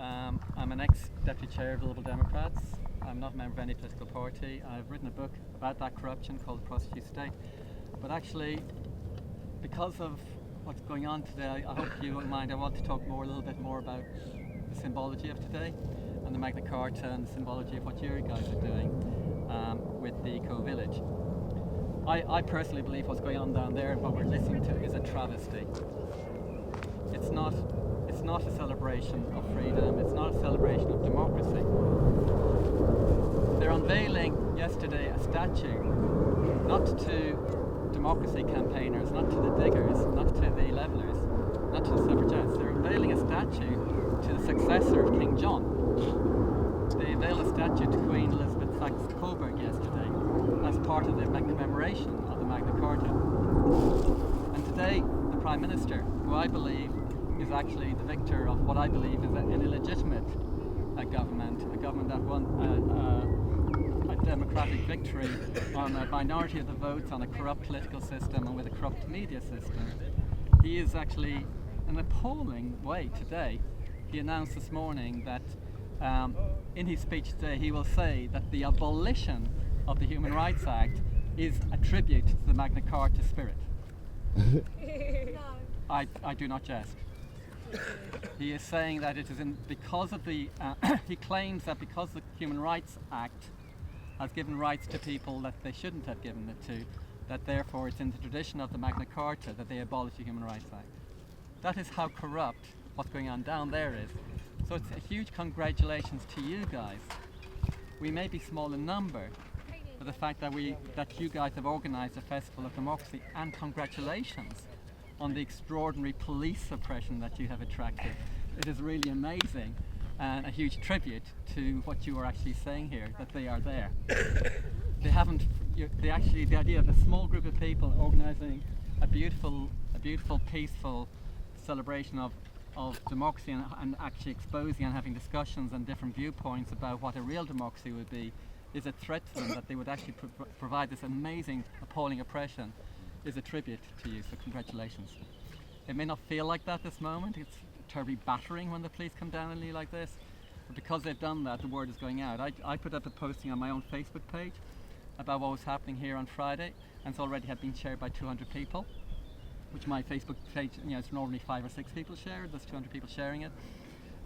I'm an ex-deputy chair of the Liberal Democrats. I'm not a member of any political party. I've written a book about that corruption called The Prostitute State. But actually, because of what's going on today, I hope you won't mind, I want to talk a little bit more about the symbology of today and the Magna Carta and the symbology of what you guys are doing with the Eco Village. I personally believe what's going on down there and what we're listening to is a travesty. It's not a celebration of freedom, it's not a celebration of democracy. They're unveiling yesterday a statue, not to democracy campaigners, not to the diggers, not to the levellers, not to the suffragettes. They're unveiling a statue to the successor of King John. They unveiled a statue to Queen Elizabeth Saxe-Coburg yesterday as part of the commemoration of the Magna Carta. And today, the Prime Minister, who I believe is actually the victor of what I believe is an illegitimate government, a government that won a democratic victory on a minority of the votes, on a corrupt political system and with a corrupt media system. He is actually, in an appalling way today, he announced this morning that in his speech today he will say that the abolition of the Human Rights Act is a tribute to the Magna Carta spirit. No. I do not jest. He is saying that it is because of the, he claims that because the Human Rights Act has given rights to people that they shouldn't have given it to, that therefore it's in the tradition of the Magna Carta that they abolish the Human Rights Act. That is how corrupt what's going on down there is. So it's a huge congratulations to you guys. We may be small in number, but the fact that you guys have organised a festival of democracy, and congratulations on the extraordinary police suppression that you have attracted. It is really amazing and a huge tribute to what you are actually saying here, that they are there. The idea of a small group of people organising a beautiful, peaceful celebration of democracy and actually exposing and having discussions and different viewpoints about what a real democracy would be is a threat to them, that they would actually provide this amazing, appalling oppression, is a tribute to you, so congratulations. It may not feel like that this moment, it's terribly battering when the police come down on you like this, but because they've done that, the word is going out. I put up a posting on my own Facebook page about what was happening here on Friday, and it's already had been shared by 200 people, which my Facebook page, it's normally 5 or 6 people share, there's 200 people sharing it.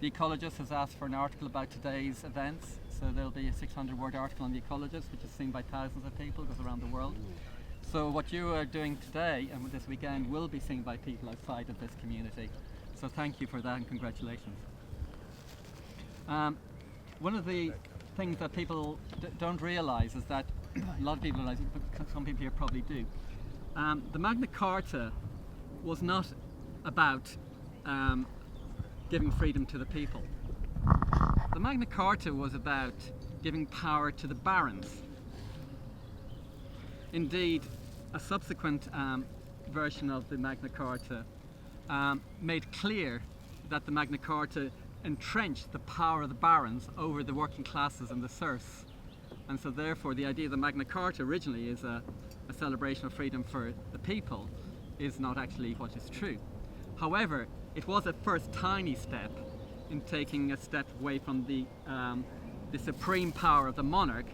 The Ecologist has asked for an article about today's events, so there'll be a 600-word article on The Ecologist, which is seen by thousands of people, goes around the world. So what you are doing today and this weekend will be seen by people outside of this community. So thank you for that and congratulations. One of the things that people don't realise is that, a lot of people realise, but some people here probably do, the Magna Carta was not about giving freedom to the people. The Magna Carta was about giving power to the barons. Indeed, a subsequent version of the Magna Carta made clear that the Magna Carta entrenched the power of the barons over the working classes and the serfs. And so therefore the idea of the Magna Carta originally is a celebration of freedom for the people is not actually what is true. However, it was a first tiny step in taking a step away from the supreme power of the monarch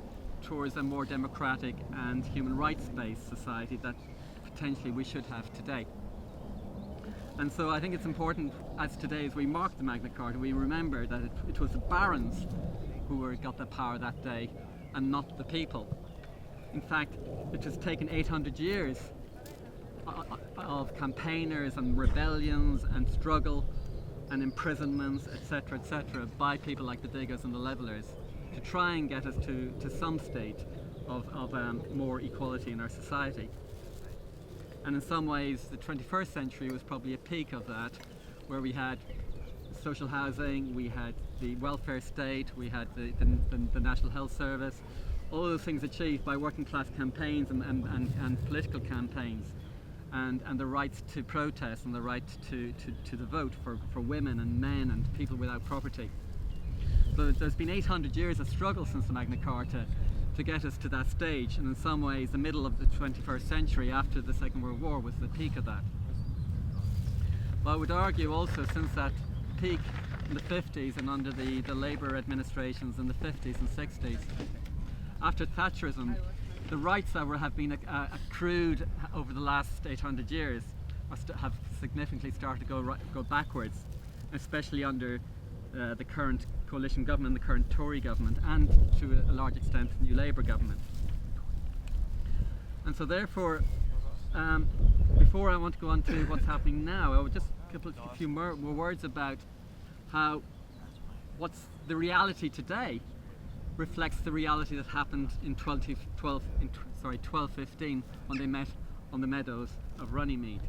towards a more democratic and human rights-based society that potentially we should have today. And so I think it's important, as today as we mark the Magna Carta, we remember that it was the barons who got the power that day and not the people. In fact, it has taken 800 years of campaigners and rebellions and struggle and imprisonments, etc., by people like the diggers and the levellers to try and get us to some state of more equality in our society. And in some ways the 21st century was probably a peak of that, where we had social housing, we had the welfare state, we had the National Health Service, all those things achieved by working class campaigns and political campaigns, and the rights to protest and the right to the vote for women and men and people without property. So there's been 800 years of struggle since the Magna Carta to get us to that stage, and in some ways the middle of the 21st century after the Second World War was the peak of that. But I would argue also, since that peak, in the 50s and under the Labour administrations in the 50s and 60s. After Thatcherism, the rights that have been accrued over the last 800 years have significantly started to go backwards, especially under the current coalition government, the current Tory government, and to a large extent the new Labour government. And so therefore, before I want to go on to what's happening now, I would just give a few more words about how what's the reality today reflects the reality that happened in 1215 when they met on the meadows of Runnymede.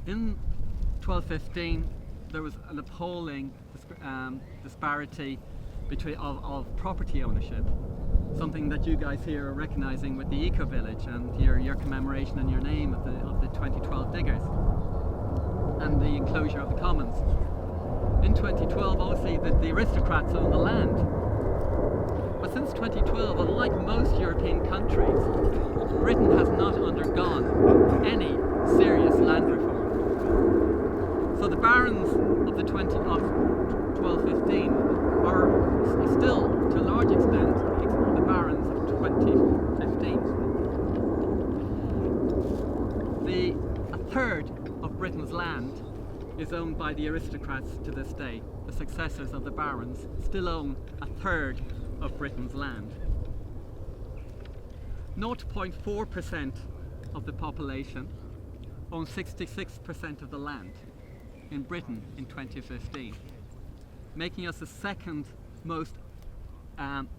In 1215 there was an appalling disparity of property ownership, something that you guys here are recognising with the Eco Village and your commemoration and your name of the 2012 diggers and the enclosure of the commons. In 2012, obviously, the aristocrats own the land. But since 2012, unlike most European countries, Britain has not undergone any serious land reform. So the barons of 1215 are still, to a large extent, the barons of 2015. A third of Britain's land is owned by the aristocrats to this day. The successors of the barons still own a third of Britain's land. 0.4% of the population owns 66% of the land in Britain in 2015, making us the second most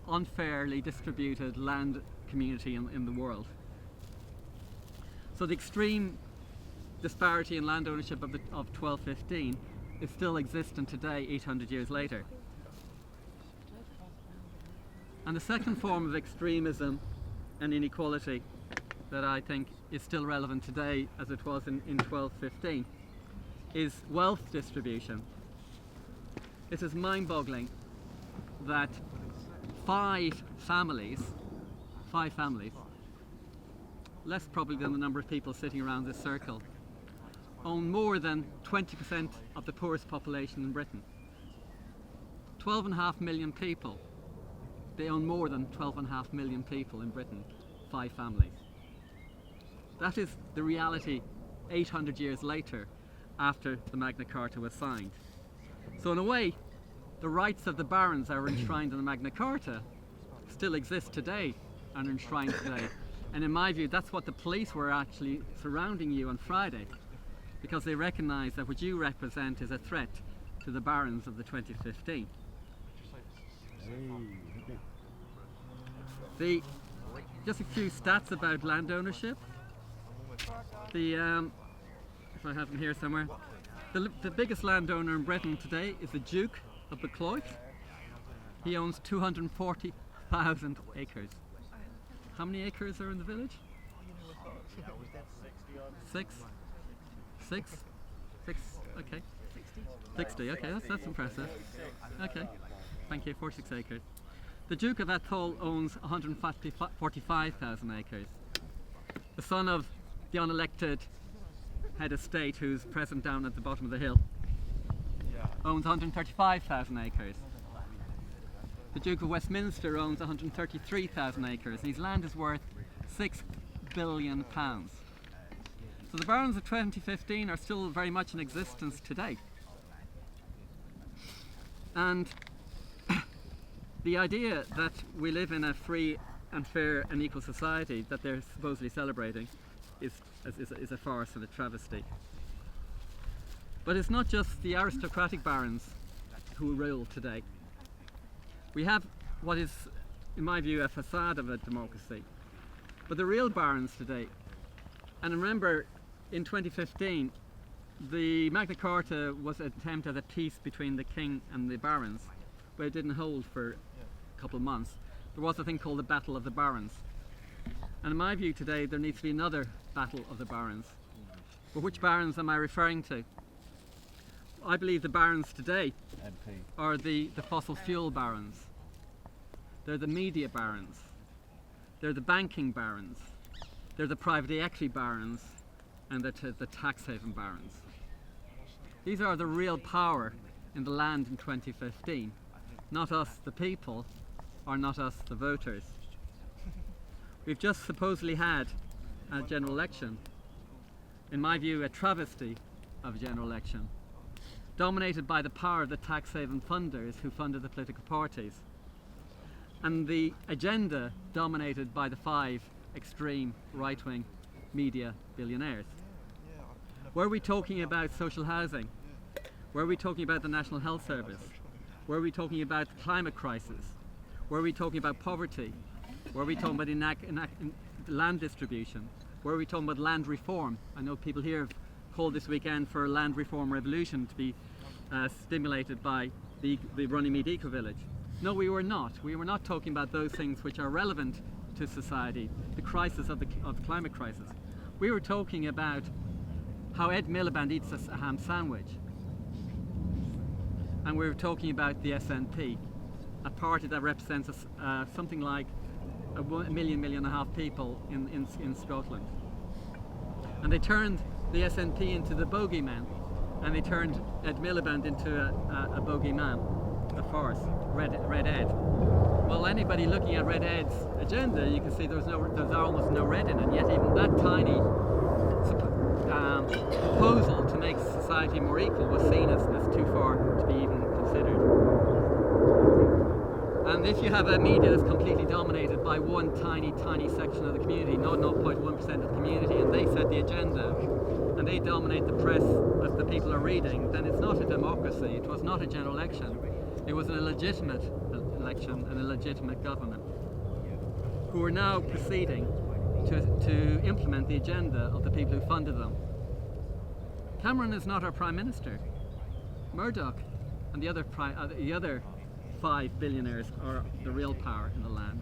unfairly distributed land community in the world. So the extreme disparity in land ownership of 1215 is still existent today, 800 years later. And the second form of extremism and inequality that I think is still relevant today as it was in 1215 is wealth distribution. It is mind-boggling that five families, less probably than the number of people sitting around this circle, own more than 20% of the poorest population in Britain. 12.5 million people. They own more than 12.5 million people in Britain, 5 families. That is the reality 800 years later after the Magna Carta was signed. So in a way, the rights of the barons that are enshrined in the Magna Carta still exist today and are enshrined today. And in my view, that's what the police were actually surrounding you on Friday, because they recognise that what you represent is a threat to the barons of the 2015. Just a few stats about land ownership. If I have them here somewhere, the biggest landowner in Britain today is the Duke of Buccleuch. He owns 240,000 acres. How many acres are in the village? Six? Okay. 60, okay, that's impressive. Okay, thank you, 46 acres. The Duke of Atholl owns 145,000 acres. The son of the unelected head of state, who's present down at the bottom of the hill, owns 135,000 acres. The Duke of Westminster owns 133,000 acres, and his land is worth £6 billion. So the barons of 2015 are still very much in existence today. And the idea that we live in a free and fair and equal society that they're supposedly celebrating is a farce and a travesty. But it's not just the aristocratic barons who rule today. We have what is, in my view, a facade of a democracy. But the real barons today, and remember in 2015, the Magna Carta was an attempt at a peace between the king and the barons, but it didn't hold for a couple of months. There was a thing called the Battle of the Barons. And in my view today, there needs to be another Battle of the Barons. But which barons am I referring to? I believe the barons today are the fossil fuel barons. They're the media barons. They're the banking barons. They're the private equity barons, and the tax haven barons. These are the real power in the land in 2015. Not us, the people, or not us, the voters. We've just supposedly had a general election. In my view, a travesty of a general election, dominated by the power of the tax haven funders who funded the political parties, and the agenda dominated by the 5 extreme right-wing media billionaires. Were we talking about social housing? Were we talking about the National Health Service? Were we talking about the climate crisis? Were we talking about poverty? Were we talking about land distribution? Were we talking about land reform? I know people here have called this weekend for a land reform revolution to be stimulated by the Runnymede Eco Village. No, we were not. We were not talking about those things which are relevant to society, the crisis of the climate crisis. We were talking about how Ed Miliband eats a ham sandwich. And we were talking about the SNP, a party that represents something like a million and a half people in Scotland. And they turned the SNP into the bogeyman, and they turned Ed Miliband into a bogeyman, a farce, Red Ed. Well, anybody looking at Red Ed's agenda, you can see there's almost no red in it, yet even that tiny proposal to make society more equal was seen as too far to be even considered. And if you have a media that's completely dominated by one tiny section of the community, not 0.1% of the community, and they set the agenda, and they dominate the press that the people are reading, then it's not a democracy. It was not a general election. It was an illegitimate election and a legitimate government who are now proceeding to implement the agenda of the people who funded them. Cameron is not our Prime Minister. Murdoch and the other 5 billionaires are the real power in the land.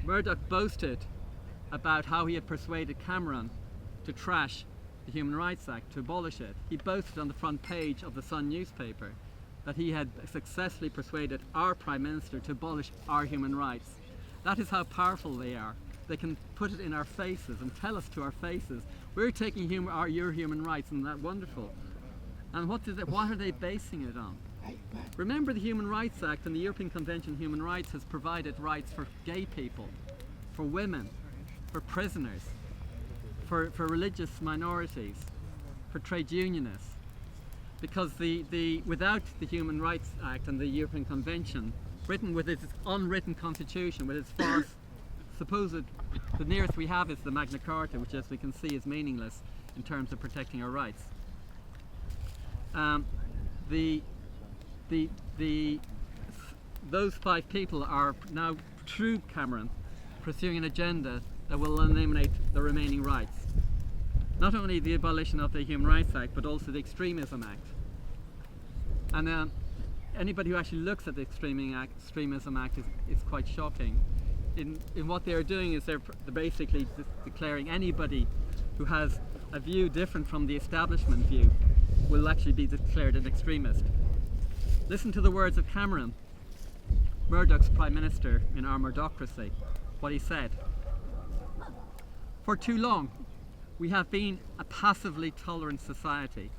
Murdoch boasted about how he had persuaded Cameron to trash the Human Rights Act, to abolish it. He boasted on the front page of the Sun newspaper that he had successfully persuaded our Prime Minister to abolish our human rights. That is how powerful they are. They can put it in our faces and tell us to our faces, we're taking your human rights, isn't that wonderful? And what are they basing it on? Remember, the Human Rights Act and the European Convention on Human Rights has provided rights for gay people, for women, for prisoners, for religious minorities, for trade unionists. Because without the Human Rights Act and the European Convention, Britain with its unwritten constitution, with its farce, the nearest we have is the Magna Carta, which as we can see is meaningless in terms of protecting our rights. Those 5 people are now, through Cameron, pursuing an agenda that will eliminate the remaining rights. Not only the abolition of the Human Rights Act, but also the Extremism Act. And anybody who actually looks at the Extremism Act is quite shocking. In what they are doing is they're basically declaring anybody who has a view different from the establishment view will actually be declared an extremist. Listen to the words of Cameron, Murdoch's Prime Minister in our Murdochracy, what he said. For too long, we have been a passively tolerant society.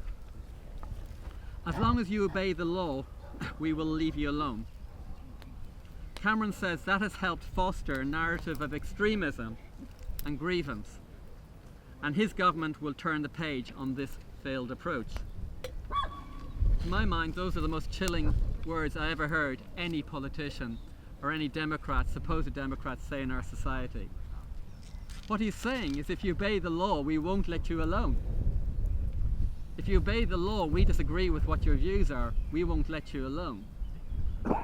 As long as you obey the law, we will leave you alone. Cameron says that has helped foster a narrative of extremism and grievance, and his government will turn the page on this failed approach. To my mind, those are the most chilling words I ever heard any politician or any Democrat, supposed Democrat, say in our society. What he's saying is, if you obey the law, we won't let you alone. If you obey the law, we disagree with what your views are, we won't let you alone.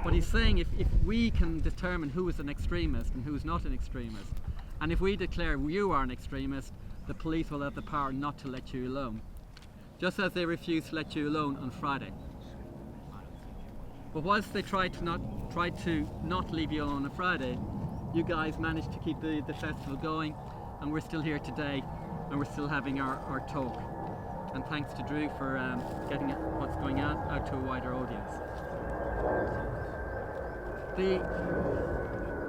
What he's saying, if we can determine who is an extremist and who is not an extremist, and if we declare you are an extremist, the police will have the power not to let you alone. Just as they refused to let you alone on Friday. But whilst they tried to not leave you alone on Friday, you guys managed to keep the festival going, and we're still here today, and we're still having our talk. And thanks to Drew for getting what's going on out to a wider audience.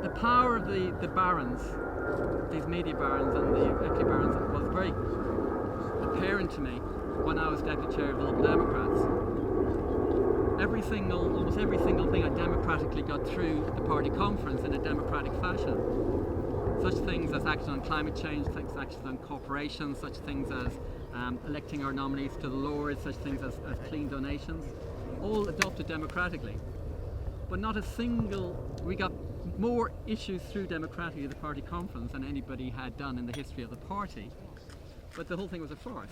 The power of the barons, these media barons and the equity barons, was very apparent to me when I was deputy chair of the Liberal Democrats. Almost every single thing I democratically got through the party conference in a democratic fashion. Such things as action on climate change, such actions on corporations, such things as electing our nominees to the Lords, such things as clean donations, all adopted democratically. But not a single, we got more issues through democratically at the party conference than anybody had done in the history of the party. But the whole thing was a farce.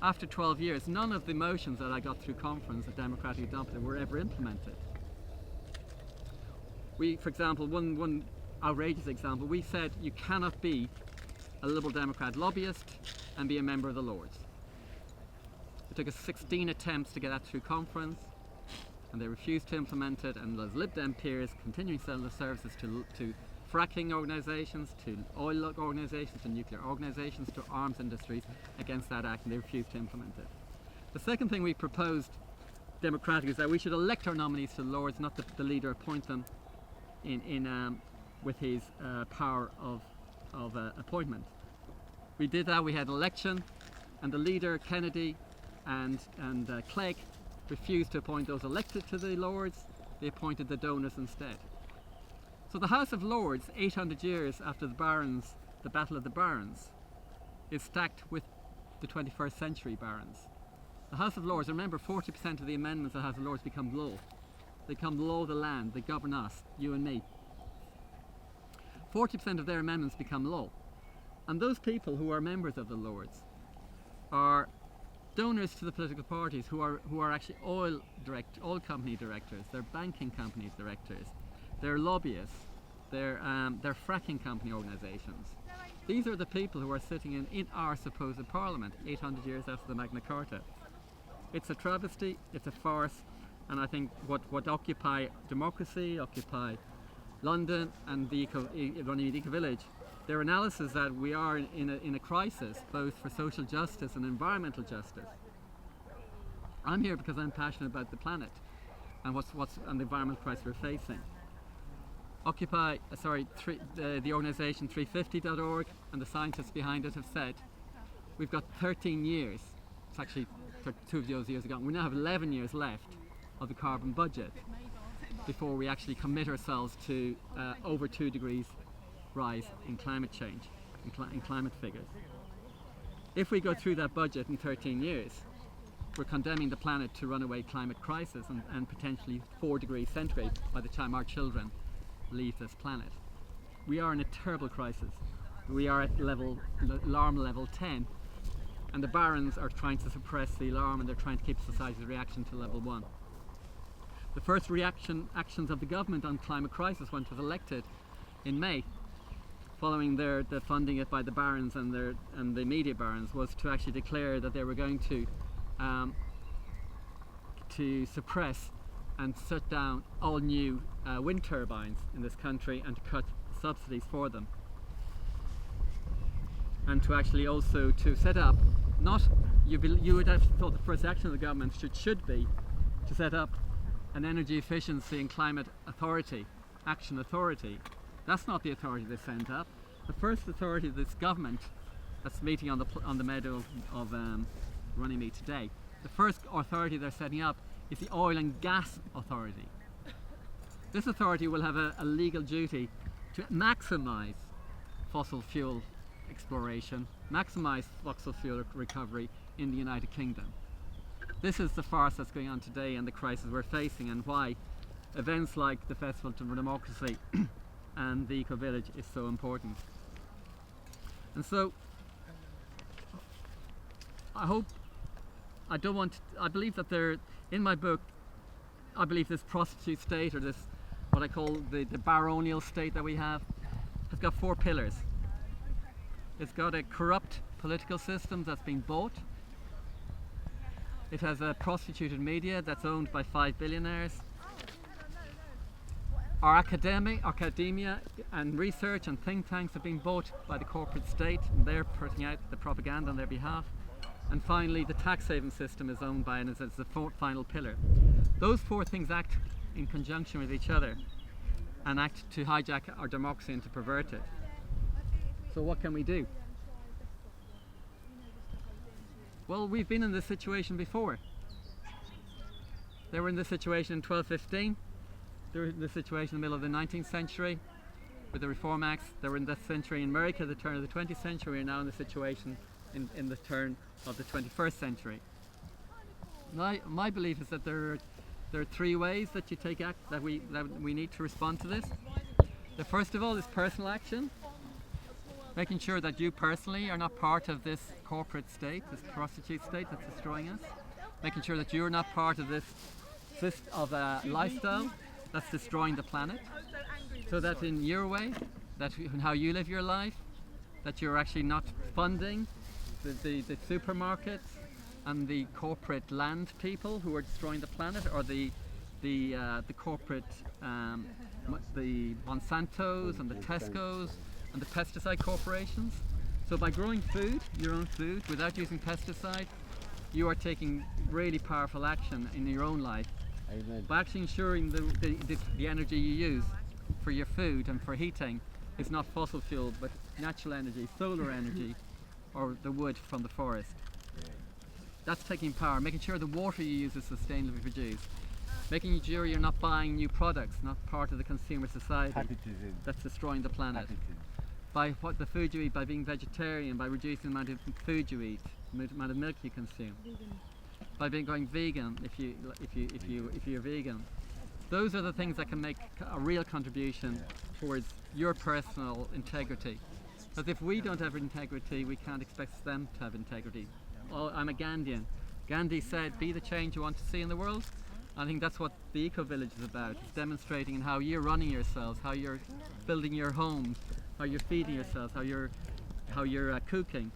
After 12 years, none of the motions that I got through conference that democratically adopted were ever implemented. We, for example, one outrageous example, we said you cannot be a Liberal Democrat lobbyist and be a member of the Lords. It took us 16 attempts to get that through conference, and they refused to implement it, and those Lib Dem peers continuing to sell the services to fracking organisations, to oil organisations, to nuclear organisations, to arms industries against that act, and they refused to implement it. The second thing we proposed democratically is that we should elect our nominees to the Lords, not the leader appoint them with his power of appointment. We did that, we had an election, and the leader, Kennedy and Clegg, refused to appoint those elected to the Lords. They appointed the donors instead. So the House of Lords, 800 years after the Battle of the Barons, is stacked with the 21st century barons. The House of Lords, remember, 40% of the amendments of the House of Lords become law. They become the law of the land, they govern us, you and me. 40% of their amendments become law. And those people who are members of the Lords are donors to the political parties who are actually oil company directors, they're banking company directors, they're lobbyists, they're fracking company organisations. These are the people who are sitting in our supposed parliament 800 years after the Magna Carta. It's a travesty, it's a farce, and I think what Occupy Democracy, Occupy London and the Runnymede Eco Village, their analysis that we are in a crisis both for social justice and environmental justice. I'm here because I'm passionate about the planet and and the environmental crisis we're facing. The organisation 350.org and the scientists behind it have said we've got 13 years, it's actually 2 of those years ago, we now have 11 years left of the carbon budget before we actually commit ourselves to over 2 degrees rise in climate change, in climate figures. If we go through that budget in 13 years, we're condemning the planet to runaway climate crisis and potentially 4 degrees centigrade by the time our children leave this planet. We are in a terrible crisis. We are at alarm level 10, and the barons are trying to suppress the alarm, and they're trying to keep society's reaction to level 1. The first actions of the government on climate crisis when it was elected in May, following the funding it by the barons and the media barons, was to actually declare that they were going to suppress and shut down all new wind turbines in this country and to cut subsidies for them. And to actually also to set up, you would have thought the first action of the government should be to set up an energy efficiency and climate authority, action authority. That's not the authority they sent up. The first authority of this government that's meeting on the meadow of Runnymede today, the first authority they're setting up is the Oil and Gas Authority. This authority will have a legal duty to maximise fossil fuel exploration, maximise fossil fuel recovery in the United Kingdom. This is the farce that's going on today and the crisis we're facing, and why events like the Festival for Democracy and the Eco Village is so important. And so I believe that in my book, I believe this prostitute state, or this, what I call the baronial state that we have, has got 4 pillars. It's got a corrupt political system that's been bought. It has a prostituted media that's owned by 5 billionaires. Our academia and research and think tanks have been bought by the corporate state, and they're putting out the propaganda on their behalf. And finally, the tax haven system is owned by, and it's the final pillar. Those 4 things act in conjunction with each other and act to hijack our democracy and to pervert it. So what can we do? Well, we've been in this situation before. They were in this situation in 1215. They were in this situation in the middle of the 19th century with the Reform Acts. They were in this century in America at the turn of the 20th century. We are now in the situation in the turn of the 21st century. My belief is that there are three ways that you take act that we need to respond to this. The first of all is personal action, making sure that you personally are not part of this corporate state, this prostitute state that's destroying us. Making sure that you're not part of this of a lifestyle that's destroying the planet. So that in your way, that in how you live your life, that you're actually not funding the supermarkets and the corporate land people who are destroying the planet, or the corporate the Monsantos and the Tescos and the pesticide corporations. So by growing food, your own food, without using pesticide, you are taking really powerful action in your own life. Amen. By actually ensuring the energy you use for your food and for heating is not fossil fuel, but natural energy, solar energy, or the wood from the forest. That's taking power. Making sure the water you use is sustainably produced. Making sure you're not buying new products, not part of the consumer society that's destroying the planet. By what the food you eat, by being vegetarian, by reducing the amount of food you eat, the amount of milk you consume. By going vegan, if you're vegan. Those are the things that can make a real contribution towards your personal integrity. Because if we don't have integrity, we can't expect them to have integrity. Oh, I'm a Gandhian. Gandhi said, be the change you want to see in the world. I think that's what the Eco Village is about. It's demonstrating in how you're running yourselves, how you're building your homes, how you're feeding yourselves, how you're cooking.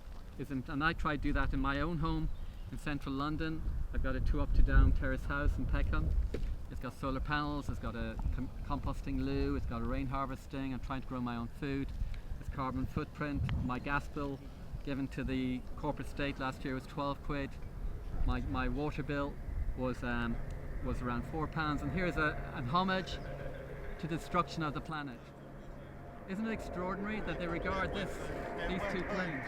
And I try to do that in my own home in central London. I've got a 2 up 2 down terrace house in Peckham. It's got solar panels, it's got a composting loo, it's got a rain harvesting. I'm trying to grow my own food. It's carbon footprint. My gas bill given to the corporate state last year was 12 quid. My water bill was around £4. And here's an homage to the destruction of the planet. Isn't it extraordinary that they regard these two planes?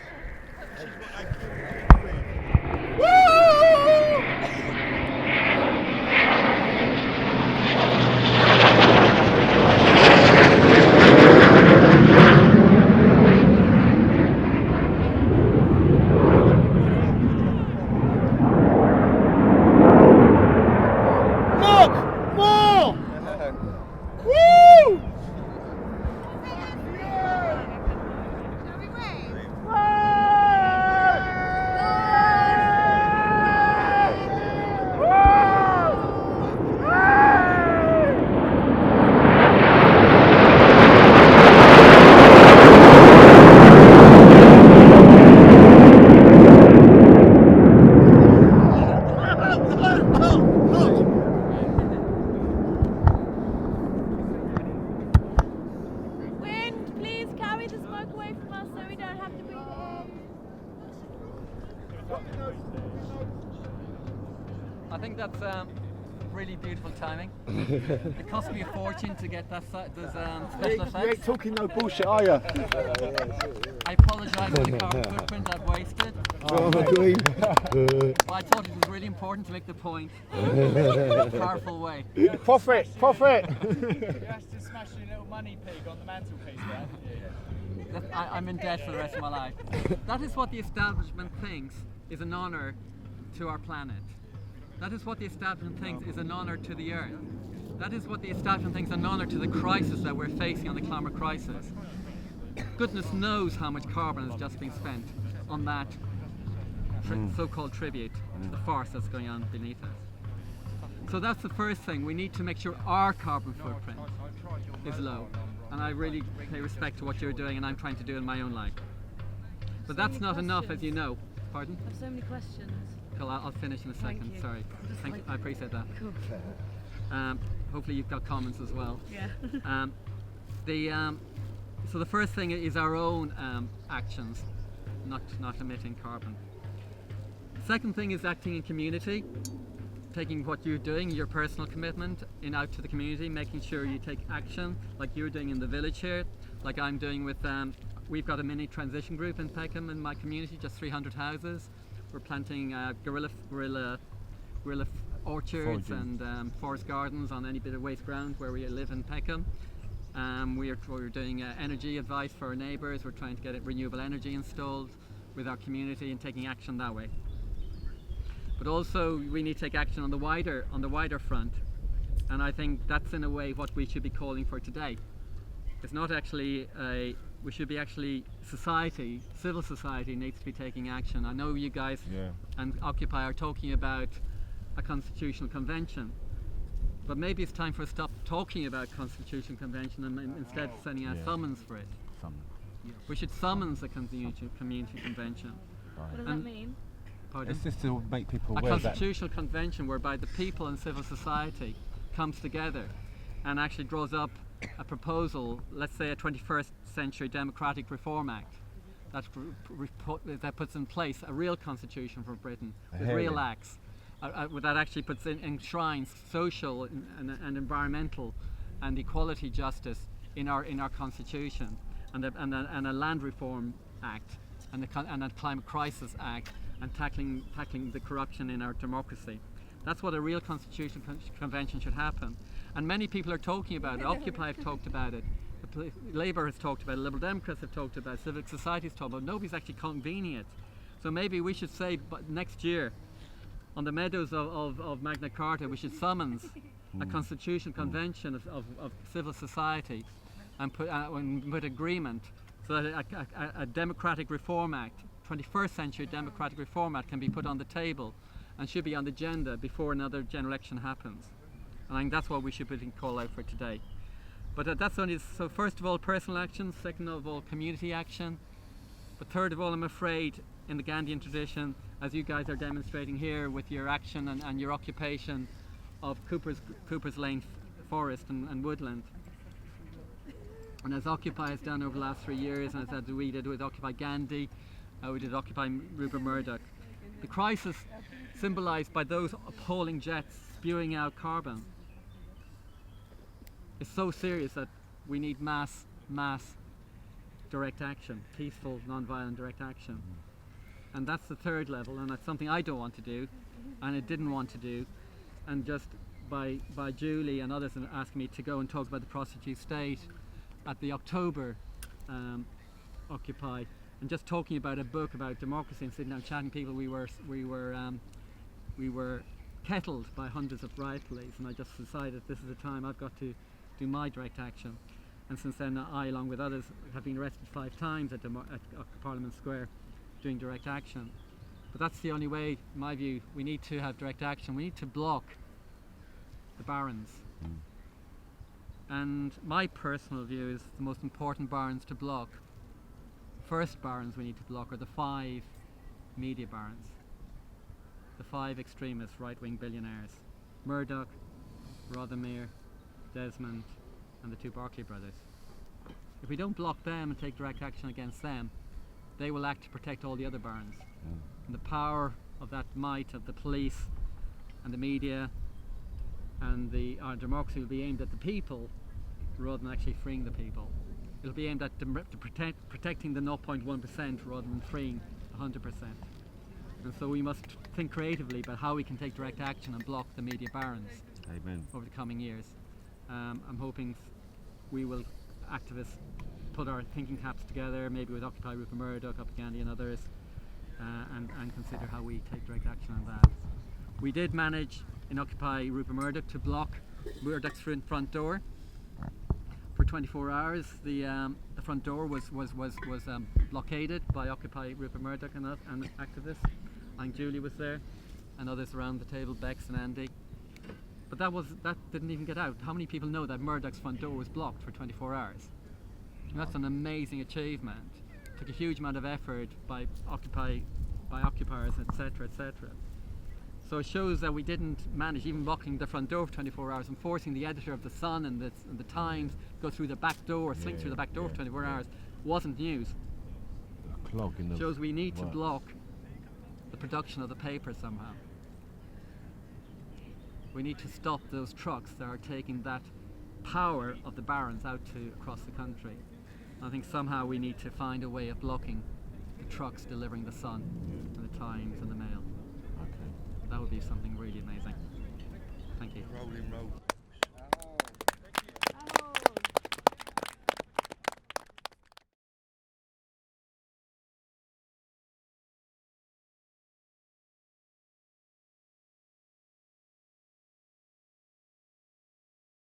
I think that's really beautiful timing. It cost me a fortune to get those special effects. You ain't talking no bullshit, are you? I apologise for the carbon footprint I've wasted. But I thought it was really important to make the point in a powerful way. Profit! You have to smash your little money pig on the mantelpiece, right? I'm in debt for the rest of my life. That is what the establishment thinks is an honour to our planet. That is what the establishment thinks is an honour to the earth. That is what the establishment thinks is an honour to the crisis that we're facing on the climate crisis. Goodness knows how much carbon has just been spent on that so-called tribute to the farce that's going on beneath us. So that's the first thing. We need to make sure our carbon footprint is low. And I really pay respect to what you're doing and I'm trying to do in my own life. But that's not enough, as you know. Pardon? I have so many questions. Cool, I'll finish in a second. Sorry. Thank you. I appreciate that. Cool. Hopefully you've got comments as well. Yeah. So the first thing is our own actions, not emitting carbon. Second thing is acting in community, taking what you're doing, your personal commitment, out to the community, making sure you take action, like you're doing in the village here, like I'm doing with. We've got a mini transition group in Peckham in my community, just 300 houses. We're planting guerrilla orchards and forest gardens on any bit of waste ground where we live in Peckham. We're doing energy advice for our neighbours. We're trying to get renewable energy installed with our community and taking action that way. But also we need to take action on the wider front, and I think that's in a way what we should be calling for today. It's not actually we should be actually civil society needs to be taking action. I know you guys and Occupy are talking about a constitutional convention, but maybe it's time for us to stop talking about constitutional convention and instead sending out summons for it. We should summons a community convention. What does that mean? Pardon? It's just to make people A aware that constitutional convention whereby the people and civil society comes together and actually draws up a proposal, let's say a 21st century democratic reform act that puts in place a real constitution for Britain with real acts that actually enshrines social and environmental and equality justice in our constitution, and a land reform act and a climate crisis act, and tackling the corruption in our democracy. That's what a real constitutional convention should happen. And many people are talking about it. Occupy have talked about it. Labour has talked about it. Liberal Democrats have talked about it. Civic society has talked about it. Nobody's actually convening it. So maybe we should say, but next year, on the meadows of Magna Carta, we should summons a constitutional convention of civil society and put agreement so that a democratic reform act, 21st century democratic reform act, can be put on the table and should be on the agenda before another general election happens. And I think that's what we should call out for today. But that's only, so first of all personal action, second of all community action, but third of all, I'm afraid, in the Gandhian tradition, as you guys are demonstrating here with your action and your occupation of Cooper's Lane forest and woodland, and as Occupy has done over the last 3 years, and as we did with Occupy Gandhi, we did Occupy Rupert Murdoch, the crisis symbolised by those appalling jets spewing out carbon is so serious that we need mass direct action, peaceful, non-violent direct action. And that's the third level, and that's something I don't want to do, and I didn't want to do. And just by Julie and others asking me to go and talk about the prostitute state at the October Occupy, and just talking about a book about democracy and sitting down chatting people, we were kettled by hundreds of riot police, and I just decided this is the time I've got to do my direct action. And since then I, along with others, have been arrested 5 times at Parliament Square doing direct action. But that's the only way, in my view. We need to have direct action. We need to block the barons. And my personal view is the most important barons to block, first barons we need to block, are the 5 media barons, the 5 extremist right-wing billionaires: Murdoch, Rothermere, Desmond and the 2 Barclay brothers. If we don't block them and take direct action against them, they will act to protect all the other barons. And the power of that might of the police and the media and our democracy will be aimed at the people rather than actually freeing the people. It'll be aimed at protecting the 0.1% rather than freeing 100%. And so we must think creatively about how we can take direct action and block the media barons. Amen. Over the coming years. I'm hoping we will, activists, put our thinking caps together, maybe with Occupy Rupert Murdoch, Occupy Gandhi and others, and consider how we take direct action on that. We did manage in Occupy Rupert Murdoch to block Murdoch's front door for 24 hours. The front door was blockaded by Occupy Rupert Murdoch and activists. I think Julie was there and others around the table, Bex and Andy. But that didn't even get out. How many people know that Murdoch's front door was blocked for 24 hours? And that's an amazing achievement. It took a huge amount of effort by occupiers, etc., etc. So it shows that we didn't manage, even blocking the front door for 24 hours and forcing the editor of The Sun and the Times go through the back door, slink through the back door for 24 hours, wasn't news. It shows we need to block the production of the paper somehow. We need to stop those trucks that are taking that power of the barons out to across the country. I think somehow we need to find a way of blocking the trucks delivering the Sun and the Times and the Mail. Okay. That would be something really amazing. Thank you. Rolling roll.